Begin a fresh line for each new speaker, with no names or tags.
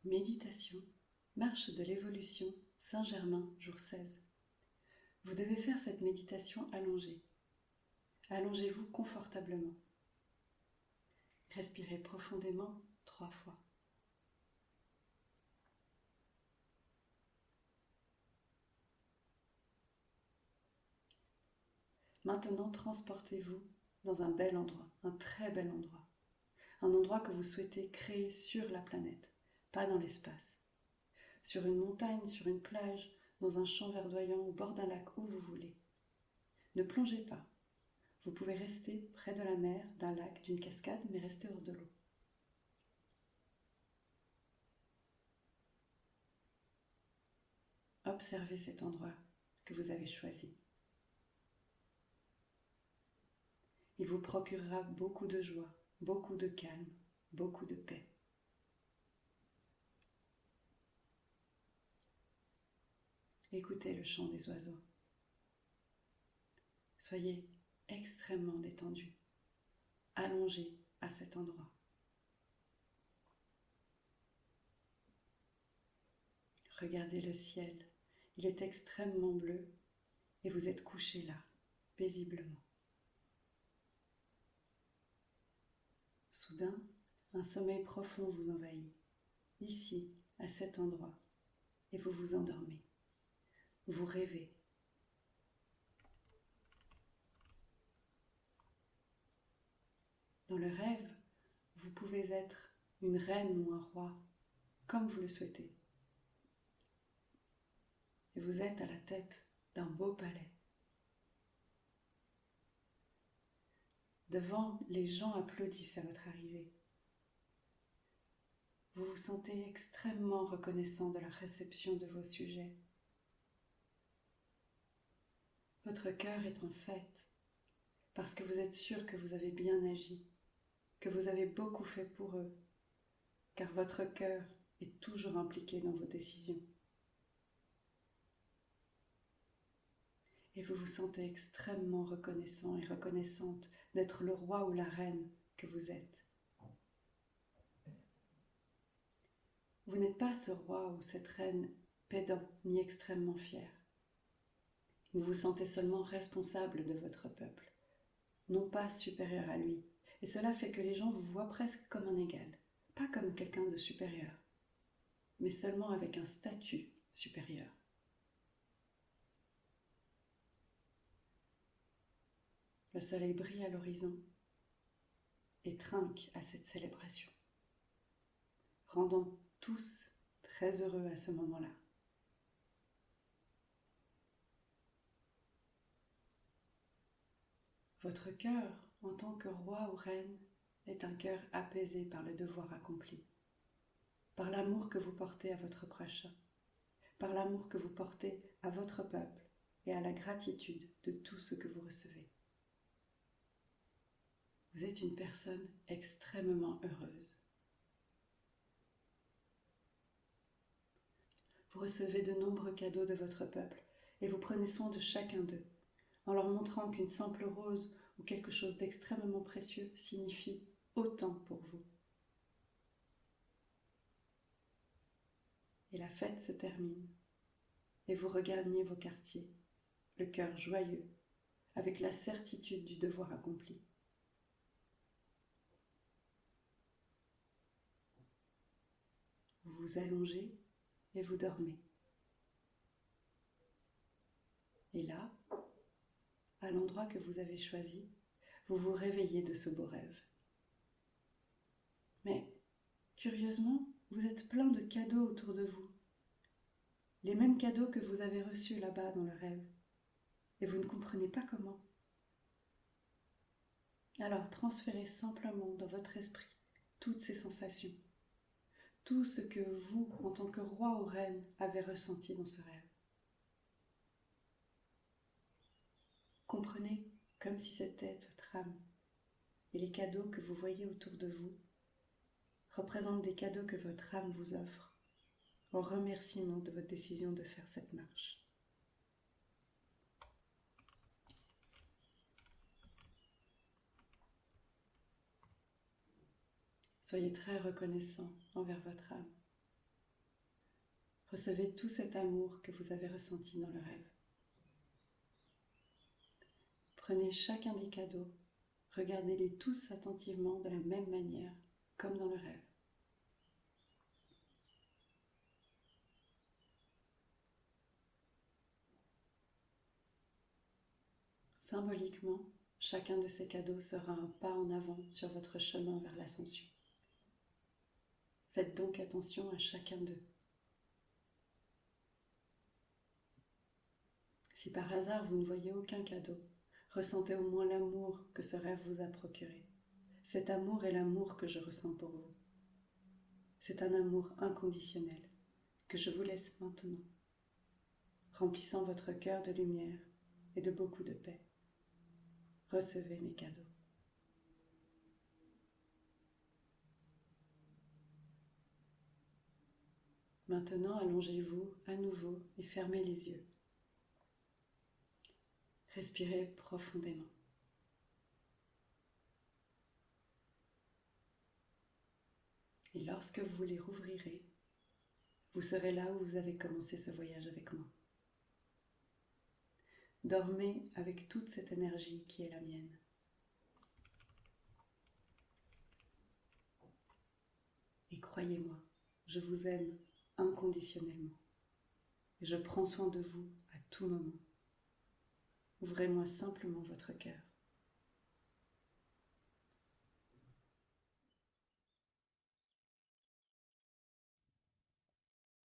Méditation, marche de l'évolution, Saint-Germain, jour 16. Vous devez faire cette méditation allongée. Allongez-vous confortablement. Respirez profondément 3 fois. Maintenant, transportez-vous dans un bel endroit, un très bel endroit. Un endroit que vous souhaitez créer sur la planète, pas dans l'espace. Sur une montagne, sur une plage, dans un champ verdoyant, au bord d'un lac, où vous voulez. Ne plongez pas. Vous pouvez rester près de la mer, d'un lac, d'une cascade, mais restez hors de l'eau. Observez cet endroit que vous avez choisi. Il vous procurera beaucoup de joie, beaucoup de calme, beaucoup de paix. Écoutez le chant des oiseaux. Soyez extrêmement détendu, allongé à cet endroit. Regardez le ciel, il est extrêmement bleu et vous êtes couché là, paisiblement. Soudain, un sommeil profond vous envahit, ici, à cet endroit, et vous vous endormez. Vous rêvez. Dans le rêve, vous pouvez être une reine ou un roi, comme vous le souhaitez. Et vous êtes à la tête d'un beau palais. Devant, les gens applaudissent à votre arrivée. Vous vous sentez extrêmement reconnaissant de la réception de vos sujets. Votre cœur est en fête, parce que vous êtes sûr que vous avez bien agi, que vous avez beaucoup fait pour eux, car votre cœur est toujours impliqué dans vos décisions. Et vous vous sentez extrêmement reconnaissant et reconnaissante d'être le roi ou la reine que vous êtes. Vous n'êtes pas ce roi ou cette reine pédant ni extrêmement fier. Vous vous sentez seulement responsable de votre peuple, non pas supérieur à lui. Et cela fait que les gens vous voient presque comme un égal, pas comme quelqu'un de supérieur, mais seulement avec un statut supérieur. Le soleil brille à l'horizon et trinque à cette célébration, rendant tous très heureux à ce moment-là. Votre cœur, en tant que roi ou reine, est un cœur apaisé par le devoir accompli, par l'amour que vous portez à votre prochain, par l'amour que vous portez à votre peuple et à la gratitude de tout ce que vous recevez. Vous êtes une personne extrêmement heureuse. Vous recevez de nombreux cadeaux de votre peuple et vous prenez soin de chacun d'eux, en leur montrant qu'une simple rose ou quelque chose d'extrêmement précieux signifie autant pour vous. Et la fête se termine et vous regagnez vos quartiers, le cœur joyeux, avec la certitude du devoir accompli. Vous vous allongez et vous dormez. Et là, à l'endroit que vous avez choisi, vous vous réveillez de ce beau rêve. Mais, curieusement, vous êtes plein de cadeaux autour de vous. Les mêmes cadeaux que vous avez reçus là-bas dans le rêve. Et vous ne comprenez pas comment. Alors, transférez simplement dans votre esprit toutes ces sensations. Tout ce que vous, en tant que roi ou reine, avez ressenti dans ce rêve. Comprenez comme si c'était votre âme. Et les cadeaux que vous voyez autour de vous représentent des cadeaux que votre âme vous offre en remerciement de votre décision de faire cette marche. Soyez très reconnaissant envers votre âme. Recevez tout cet amour que vous avez ressenti dans le rêve. Prenez chacun des cadeaux, regardez-les tous attentivement de la même manière, comme dans le rêve. Symboliquement, chacun de ces cadeaux sera un pas en avant sur votre chemin vers l'ascension. Faites donc attention à chacun d'eux. Si par hasard vous ne voyez aucun cadeau, ressentez au moins l'amour que ce rêve vous a procuré. Cet amour est l'amour que je ressens pour vous. C'est un amour inconditionnel que je vous laisse maintenant, remplissant votre cœur de lumière et de beaucoup de paix. Recevez mes cadeaux. Maintenant, allongez-vous à nouveau et fermez les yeux. Respirez profondément. Et lorsque vous les rouvrirez, vous serez là où vous avez commencé ce voyage avec moi. Dormez avec toute cette énergie qui est la mienne. Et croyez-moi, je vous aime inconditionnellement. Et je prends soin de vous à tout moment. Ouvrez-moi simplement votre cœur.